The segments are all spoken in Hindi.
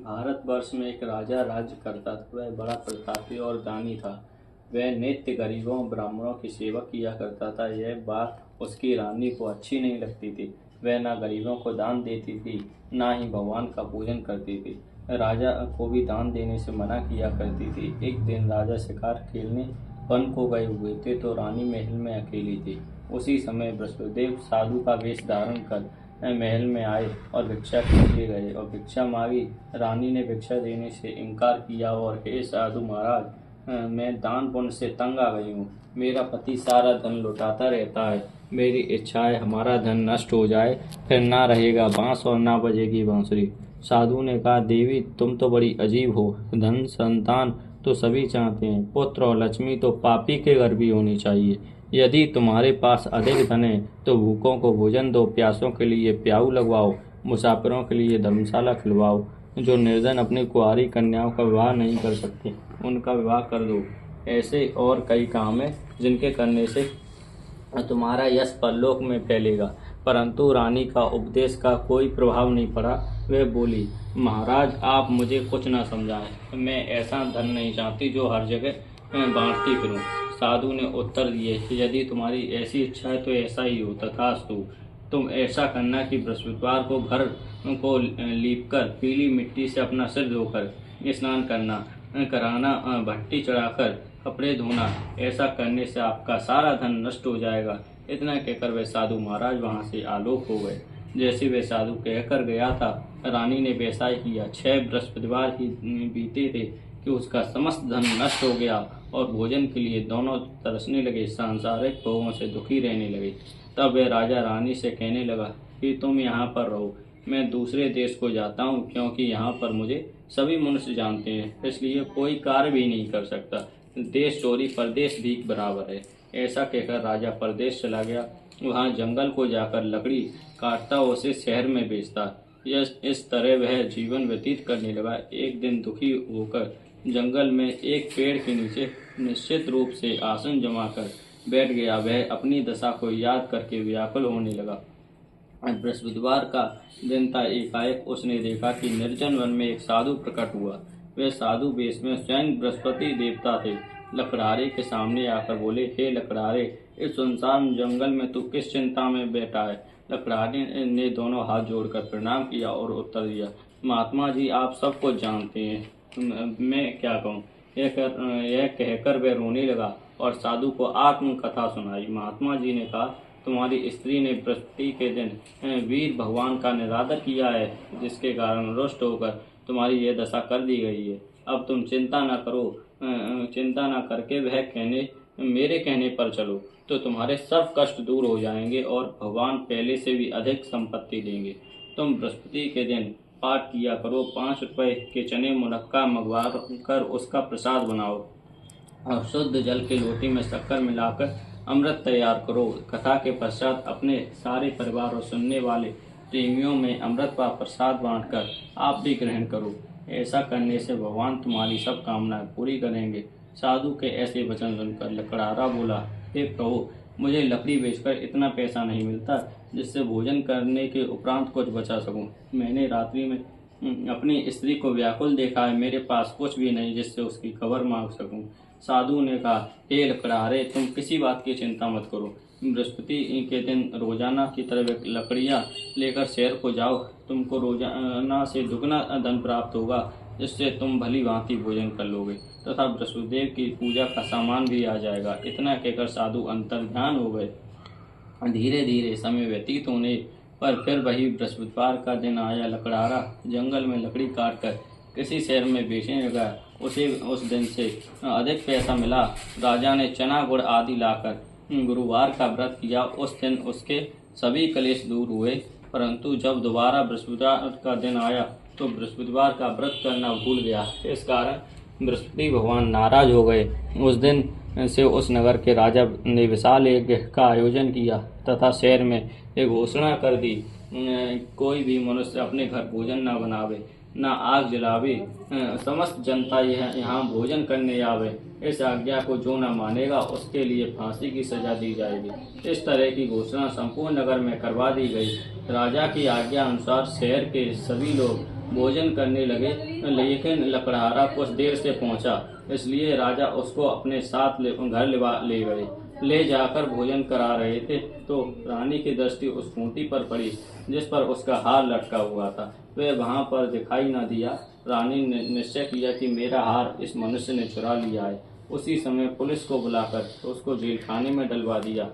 भारतवर्ष में एक राजा राज्य करता था। वह बड़ा प्रतापी और दानी था। वह नित्य गरीबों ब्राह्मणों की सेवा किया करता था। यह बात उसकी रानी को अच्छी नहीं लगती थी। वह ना गरीबों को दान देती थी, ना ही भगवान का पूजन करती थी। राजा को भी दान देने से मना किया करती थी। एक दिन राजा शिकार खेलने वन को गए हुए थे तो रानी महल में अकेली थी। उसी समय बृहस्पतिदेव साधु का वेश धारण कर महल में आए और भिक्षा के लिए गए और भिक्षा मांगी। रानी ने भिक्षा देने से इनकार किया और हे साधु महाराज, मैं दान पुण्य से तंग आ गई हूँ। मेरा पति सारा धन लुटाता रहता है। मेरी इच्छा है हमारा धन नष्ट हो जाए, फिर ना रहेगा बांस और ना बजेगी बांसुरी। साधु ने कहा, देवी तुम तो बड़ी अजीब हो। धन संतान तो सभी चाहते हैं, पुत्र और लक्ष्मी तो पापी के घर भी होनी चाहिए। यदि तुम्हारे पास अधिक धन है तो भूखों को भोजन दो, प्यासों के लिए प्याऊ लगवाओ, मुसाफिरों के लिए धर्मशाला खुलवाओ। जो निर्धन अपनी कुंवारी कन्याओं का विवाह नहीं कर सकते उनका विवाह कर दो। ऐसे और कई काम हैं जिनके करने से तुम्हारा यश परलोक में फैलेगा। परंतु रानी का उपदेश का कोई प्रभाव नहीं पड़ा। वह बोली, महाराज आप मुझे कुछ न समझाएं। मैं ऐसा धन नहीं चाहती जो हर जगह बांटती फिरूं। साधु ने उत्तर दिए, यदि तुम्हारी ऐसी इच्छा है तो ऐसा ही हो, तथास्तु। तुम ऐसा करना कि बृहस्पतिवार को घर को लीपकर पीली मिट्टी से अपना सिर धोकर स्नान कराना, भट्टी चढ़ाकर कपड़े धोना। ऐसा करने से आपका सारा धन नष्ट हो जाएगा। इतना कहकर वह साधु महाराज वहां से आलोक हो गए। जैसे वह साधु कहकर गया था, रानी ने वैसा ही किया। 6 बृहस्पतिवार ही बीते थे कि उसका समस्त धन नष्ट हो गया और भोजन के लिए दोनों तरसने लगे, सांसारिक भोगों से दुखी रहने लगे। तब वह राजा रानी से कहने लगा कि तुम यहाँ पर रहो, मैं दूसरे देश को जाता हूँ, क्योंकि यहाँ पर मुझे सभी मनुष्य जानते हैं, इसलिए कोई कार्य भी नहीं कर सकता। देश चोरी परदेश भीख बराबर है। ऐसा कहकर राजा परदेश चला गया। वहाँ जंगल को जाकर लकड़ी काटता उसे शहर में बेचता। इस तरह वह जीवन व्यतीत करने लगा। एक दिन दुखी होकर जंगल में एक पेड़ के नीचे निश्चित रूप से आसन जमाकर बैठ गया। वह अपनी दशा को याद करके व्याकुल होने लगा। बृहस्पतिवार का दिन था। एकाएक उसने देखा कि निर्जन वन में एक साधु प्रकट हुआ। वे साधु वेश में स्वयं बृहस्पति देवता थे। लकड़हारे के सामने आकर बोले, हे लकड़हारे, इस सुनसान जंगल में तू किस चिंता में बैठा है? लकड़हारे ने दोनों हाथ जोड़कर प्रणाम किया और उत्तर दिया, महात्मा जी आप सब कुछ जानते हैं, मैं क्या कहूँ। यह कहकर वह रोने लगा और साधु को आत्म कथा सुनाई। महात्मा जी ने कहा, तुम्हारी स्त्री ने बृहस्पति के दिन वीर भगवान का निरादर किया है, जिसके कारण रुष्ट होकर तुम्हारी यह दशा कर दी गई है। अब तुम चिंता न करो, चिंता न करके मेरे कहने पर चलो तो तुम्हारे सब कष्ट दूर हो जाएंगे और भगवान पहले से भी अधिक संपत्ति देंगे। तुम बृहस्पति के दिन पाठ किया करो, 5 रुपए के चने मुनक्का मंगवा कर उसका प्रसाद बनाओ और शुद्ध जल के लोटे में शक्कर मिलाकर अमृत तैयार करो। कथा के पश्चात अपने सारे परिवार और सुनने वाले प्रेमियों में अमृत का प्रसाद बांटकर आप भी ग्रहण करो। ऐसा करने से भगवान तुम्हारी सब कामनाएं पूरी करेंगे। साधु के ऐसे वचन सुनकर लकड़हारा बोला, हे प्रभु, मुझे लकड़ी बेचकर इतना पैसा नहीं मिलता जिससे भोजन करने के उपरांत कुछ बचा सकूं। मैंने रात्रि में अपनी स्त्री को व्याकुल देखा है, मेरे पास कुछ भी नहीं जिससे उसकी खबर मांग सकूं। साधु ने कहा, हे लकड़हारे, तुम किसी बात की चिंता मत करो। बृहस्पति के दिन रोजाना की तरह लकड़ियां लेकर शहर को जाओ। तुमको रोजाना से दुगना धन प्राप्त होगा, जिससे तुम भली भांति भोजन कर लोगे तथा बृहस्पतिदेव की पूजा का सामान भी आ जाएगा। इतना कहकर साधु अंतर्ध्यान हो गए। धीरे धीरे समय व्यतीत होने पर फिर वही बृहस्पतिवार का दिन आया। लकड़हारा जंगल में लकड़ी काटकर किसी शहर में बेचने लगा। उसे उस दिन से अधिक पैसा मिला। राजा ने चना गुड़ आदि लाकर गुरुवार का व्रत किया। उस दिन उसके सभी क्लेश दूर हुए। परंतु जब दोबारा बृहस्पतिवार का दिन आया तो बृहस्पतिवार का व्रत करना भूल गया। इस कारण बृहस्पति भगवान नाराज हो गए। उस दिन से उस नगर के राजा ने विशाल यज्ञ का आयोजन किया तथा शहर में एक घोषणा कर दी, कोई भी मनुष्य अपने घर भोजन न बनावे, न आग जलावे, समस्त जनता यहाँ भोजन करने आवे। इस आज्ञा को जो न मानेगा उसके लिए फांसी की सजा दी जाएगी। इस तरह की घोषणा संपूर्ण नगर में करवा दी गई। राजा की आज्ञा अनुसार शहर के सभी लोग भोजन करने लगे, लेकिन लकड़हारा कुछ देर से पहुंचा, इसलिए राजा उसको अपने साथ घर ले गए। ले जाकर भोजन करा रहे थे तो रानी की दृष्टि उस खूंटी पर पड़ी जिस पर उसका हार लटका हुआ था। वह वहां पर दिखाई न दिया। रानी ने निश्चय किया कि मेरा हार इस मनुष्य ने चुरा लिया है। उसी समय पुलिस को बुलाकर उसको जेल खाने में डलवा दिया।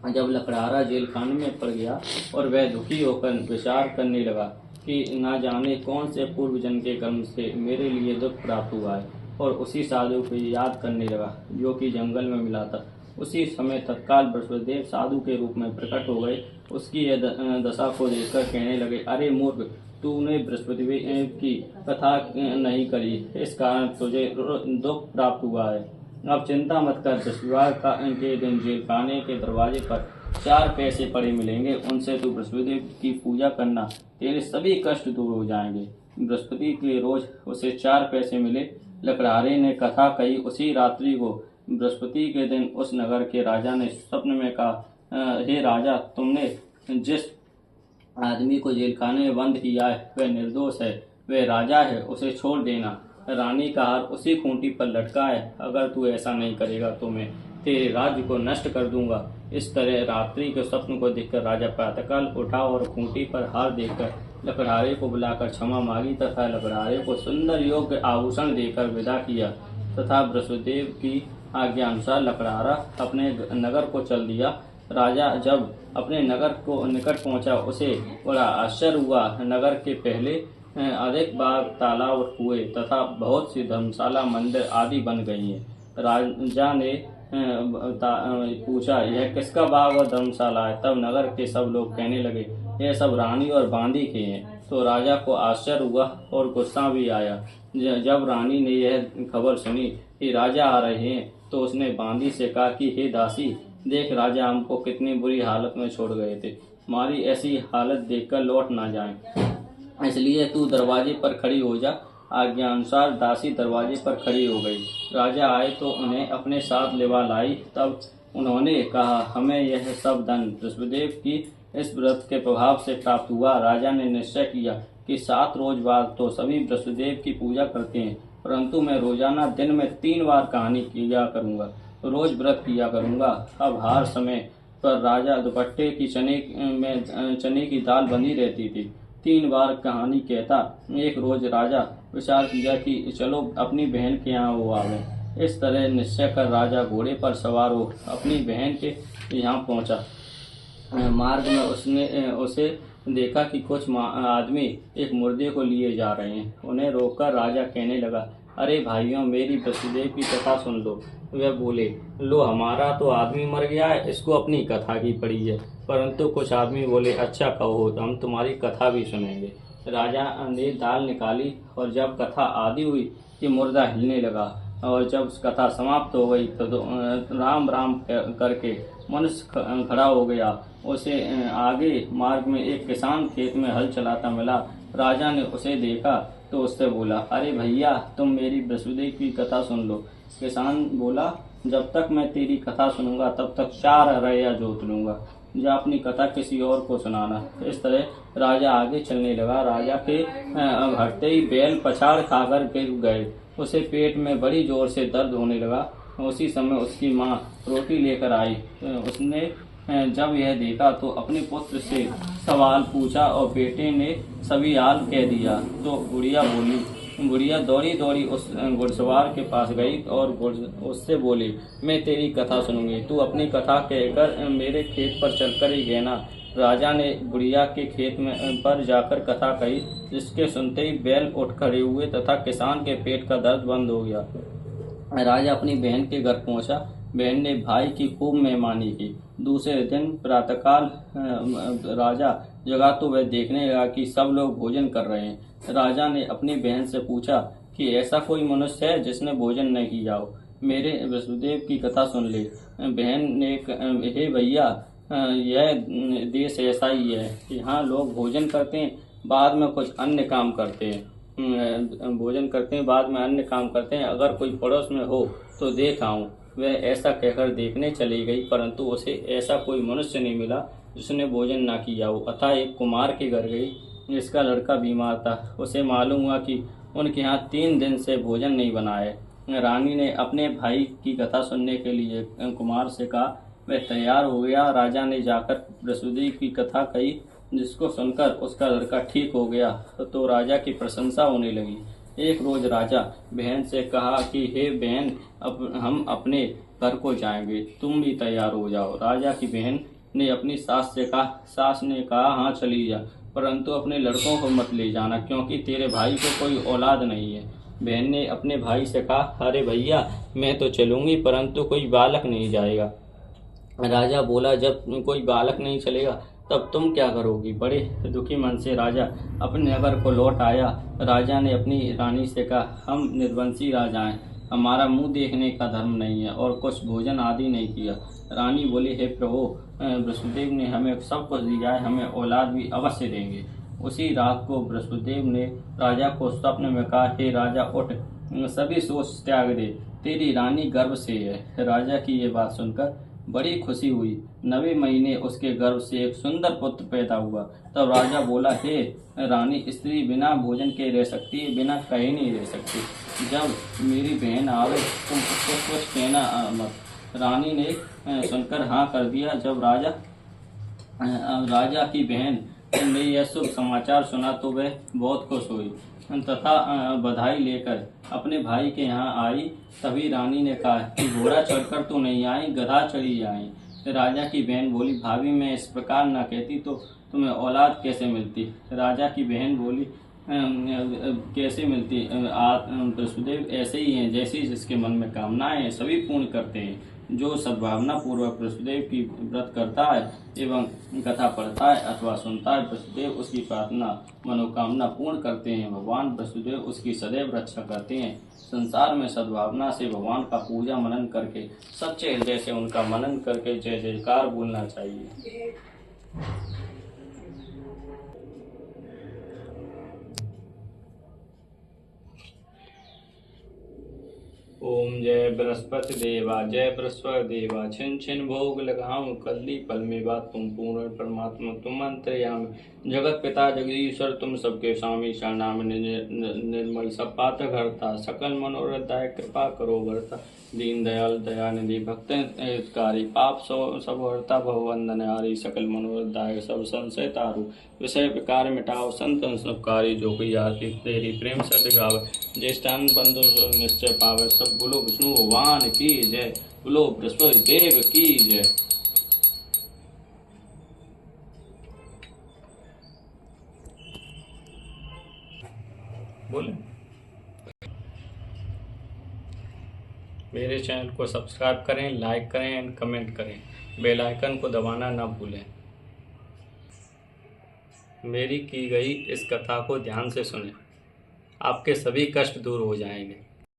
जब लकड़हारा जेल खाने में पड़ गया और वह दुखी होकर विचार करने लगा कि न जाने कौन से पूर्व जन्म के कर्म से मेरे लिए दुख प्राप्त हुआ है, और उसी साधु को याद करने लगा जो कि जंगल में मिला था। उसी समय तत्काल बृहस्पतिदेव साधु के रूप में प्रकट हो गए। उसकी यह दशा को देखकर कहने लगे, अरे मूर्ख, तूने बृहस्पतिदेव की कथा नहीं करी, इस कारण तुझे दुख प्राप्त हुआ है। अब चिंता मत कर, बृहस्पतिवार के दिन जेल खाने के दरवाजे पर 4 पैसे पड़े मिलेंगे, उनसे तू बृहस्पतिदेव की पूजा करना, तेरे सभी कष्ट दूर हो जाएंगे। बृहस्पति के रोज उसे 4 पैसे मिले। लकड़हारे ने कथा कही। उसी रात्रि को बृहस्पति के दिन उस नगर के राजा ने स्वप्न में कहा, हे राजा, तुमने जिस आदमी को जेल खाने में बंद किया है वह निर्दोष है, वह राजा है, उसे छोड़ देना। रानी का हार उसी खूंटी पर लटका है, अगर तू ऐसा नहीं करेगा तो मैं तेरे राज्य को नष्ट कर दूंगा। इस तरह रात्रि के स्वप्न को देखकर राजा प्रातःकाल उठा और खूंटी पर हार देखकर लकड़हारे को बुलाकर क्षमा मांगी तथा लकड़हारे को सुंदर योग्य आभूषण देकर विदा किया तथा बृहस्पतिदेव की आज्ञा अनुसार लकड़हारा अपने नगर को चल दिया। राजा जब अपने नगर को निकट पहुंचा, उसे बड़ा आश्चर्य हुआ। नगर के पहले अधिक बाग, तालाब और कुएं तथा बहुत सी धर्मशाला, मंदिर आदि बन गई हैं। राजा ने पूछा, यह किसका बाग और धर्मशाला है? तब नगर के सब लोग कहने लगे, यह सब रानी और बांदी के हैं। तो राजा को आश्चर्य हुआ और गुस्सा भी आया। जब रानी ने यह खबर सुनी कि राजा आ रहे हैं तो उसने बांदी से कहा कि हे दासी, देख, राजा हमको कितनी बुरी हालत में छोड़ गए थे, हमारी ऐसी हालत देखकर लौट ना जाएं, इसलिए तू दरवाजे पर खड़ी हो जा। आज्ञा अनुसार दासी दरवाजे पर खड़ी हो गई। राजा आए तो उन्हें अपने साथ लिवा लाई। तब उन्होंने कहा, हमें यह सब धन बृहस्पतिदेव की इस व्रत के प्रभाव से प्राप्त हुआ। राजा ने निश्चय किया कि 7 रोज बाद तो सभी बृहस्पतिदेव की पूजा करते हैं, परंतु मैं रोजाना दिन में 3 बार कहानी किया करूंगा, रोज व्रत किया करूंगा। अब हर समय पर राजा दुपट्टे की चने की दाल बंधी रहती थी। 3 बार कहानी कहता। एक रोज राजा विचार किया कि चलो अपनी बहन के यहाँ वो आवे। इस तरह निश्चय कर राजा घोड़े पर सवार हो अपनी बहन के यहाँ पहुंचा। मार्ग में उसने उसे देखा कि कुछ आदमी एक मुर्दे को लिए जा रहे हैं। उन्हें रोककर राजा कहने लगा, अरे भाइयों, मेरी बृहस्पतिदेव की कथा सुन लो। वे बोले, लो, हमारा तो आदमी मर गया है, इसको अपनी कथा की पड़ी है। परंतु कुछ आदमी बोले, अच्छा कहो, हम तुम्हारी कथा भी सुनेंगे। राजा ने दाल निकाली और जब कथा आदि हुई कि मुर्दा हिलने लगा, और जब कथा समाप्त हो गई तो राम राम करके मनुष्य खड़ा हो गया। उसे आगे मार्ग में एक किसान खेत में हल चलाता मिला। राजा ने उसे देखा तो उससे बोला, अरे भैया, तुम मेरी बृहस्पतिदेव की कथा सुन लो। किसान बोला, जब तक मैं तेरी कथा सुनूंगा तब तक 4 अरैया जोत लूंगा, या अपनी कथा किसी और को सुनाना। इस तरह राजा आगे चलने लगा। राजा के हटते ही बैल पछाड़ खाकर गिर गए। उसे पेट में बड़ी जोर से दर्द होने लगा। उसी समय उसकी माँ रोटी लेकर आई। उसने जब यह देखा तो अपने पुत्र से सवाल पूछा और बेटे ने सभी हाल कह दिया। तो बुढ़िया दौड़ी दौड़ी उस घुड़सवार के पास गई और उससे बोली, मैं तेरी कथा सुनूंगी, तू अपनी कथा कहकर मेरे खेत पर चलकर ही कहना। राजा ने बुढ़िया के खेत में पर जाकर कथा कही, जिसके सुनते ही बैल उठ खड़े हुए तथा किसान के पेट का दर्द बंद हो गया। राजा अपनी बहन के घर पहुंचा। बहन ने भाई की खूब मेहमानी की। दूसरे दिन प्रातःकाल राजा जगा तो वह देखने लगा कि सब लोग भोजन कर रहे हैं। राजा ने अपनी बहन से पूछा कि ऐसा कोई मनुष्य है जिसने भोजन नहीं किया हो, मेरे बृहस्पतिदेव की कथा सुन ले। बहन ने, हे भैया, यह देश ऐसा ही है, यहाँ लोग भोजन करते हैं, बाद में कुछ अन्य काम करते हैं। भोजन करते हैं, बाद में अन्य काम करते हैं। अगर कोई पड़ोस में हो तो देख आऊं। वह ऐसा कहकर देखने चली गई, परंतु उसे ऐसा कोई मनुष्य नहीं मिला जिसने भोजन ना किया हो। अतः एक कुमार के घर गई। इसका लड़का बीमार था। उसे मालूम हुआ कि उनके यहाँ 3 दिन से भोजन नहीं बना है। रानी ने अपने भाई की कथा सुनने के लिए कुमार से कहा। वह तैयार हो गया। राजा ने जाकर वसुदेव की कथा कही, जिसको सुनकर उसका लड़का ठीक हो गया तो राजा की प्रशंसा होने लगी। एक रोज राजा बहन से कहा कि हे बहन, अब हम अपने घर को जाएंगे, तुम भी तैयार हो जाओ। राजा की बहन ने अपनी सास से कहा। सास ने कहा, हाँ चली जा, परंतु अपने लड़कों को मत ले जाना, क्योंकि तेरे भाई को कोई औलाद नहीं है। बहन ने अपने भाई से कहा, अरे भैया, मैं तो चलूंगी, परंतु कोई बालक नहीं जाएगा। राजा बोला, जब कोई बालक नहीं चलेगा तब तुम क्या करोगी। बड़े दुखी मन से राजा अपने नगर को लौट आया। राजा ने अपनी रानी से कहा, हम निर्वंशी राजा हैं, हमारा मुंह देखने का धर्म नहीं है और कुछ भोजन आदि नहीं किया। रानी बोली, हे प्रभु, वसुदेव ने हमें सब कुछ दिया है, हमें औलाद भी अवश्य देंगे। उसी रात को वसुदेव ने राजा को स्वप्न में कहा, हे राजा, उठ, सभी सोच त्याग दे, तेरी रानी गर्भ से है। राजा की ये बात सुनकर बड़ी खुशी हुई। 9वें महीने उसके गर्भ से एक सुंदर पुत्र पैदा हुआ। तब राजा बोला, हे रानी, स्त्री बिना भोजन के रह सकती है, बिना कहीं नहीं रह सकती। जब मेरी बहन आवे तुम उसको कुछ कहना मत। रानी ने सुनकर हाँ कर दिया। जब राजा की बहन ने यह शुभ समाचार सुना तो वह बहुत खुश हुई तथा बधाई लेकर अपने भाई के यहाँ आई। तभी रानी ने कहा कि घोड़ा चढ़कर तो नहीं आई, गधा चढ़ी आई। राजा की बहन बोली, भाभी, मैं इस प्रकार न कहती तो तुम्हें औलाद कैसे मिलती। राजा की बहन बोली, कैसे मिलती, वसुदेव ऐसे ही हैं, जैसी जिसके मन में कामनाएं हैं सभी पूर्ण करते हैं। जो सद्भावना पूर्वक वसुदेव की व्रत करता है एवं कथा पढ़ता है अथवा सुनता है, वसुदेव उसकी प्रार्थना मनोकामना पूर्ण करते हैं। भगवान वसुदेव उसकी सदैव रक्षा करते हैं। संसार में सद्भावना से भगवान का पूजा मनन करके, सच्चे हृदय से उनका मनन करके जय जयकार बोलना चाहिए। ओम जय बृहस्पति देवा, जय बृहस्पति देवा। छिन छिन भोग लगाऊं, कल्ली पल में बात तुम पूर्ण परमात्मा तुम अंतर्यामी। जगत पिता जगदीश्वर तुम सबके स्वामी, शरणामि निर्मल सब पात घरता। सकल मनोरथ दाय कृपा करो भरता। दीन दयाल दयानिधि भक्त हितकारी, पाप सब हरता भववंदनहारी। सकल मनोरथ दायक सब संशय तारु, विषय विकार मिटाओ संतन सबकारी। जो कोई आरती तेरी प्रेम सद गावे, ज्येष्ठान बंधु निश्चय पावे। सब बोलो विष्णु भगवान की जय, बोलो बृहस्पति देव की जय। बोले मेरे चैनल को सब्सक्राइब करें, लाइक करें एंड कमेंट करें। बेल आइकन को दबाना ना भूलें। मेरी की गई इस कथा को ध्यान से सुनें, आपके सभी कष्ट दूर हो जाएंगे।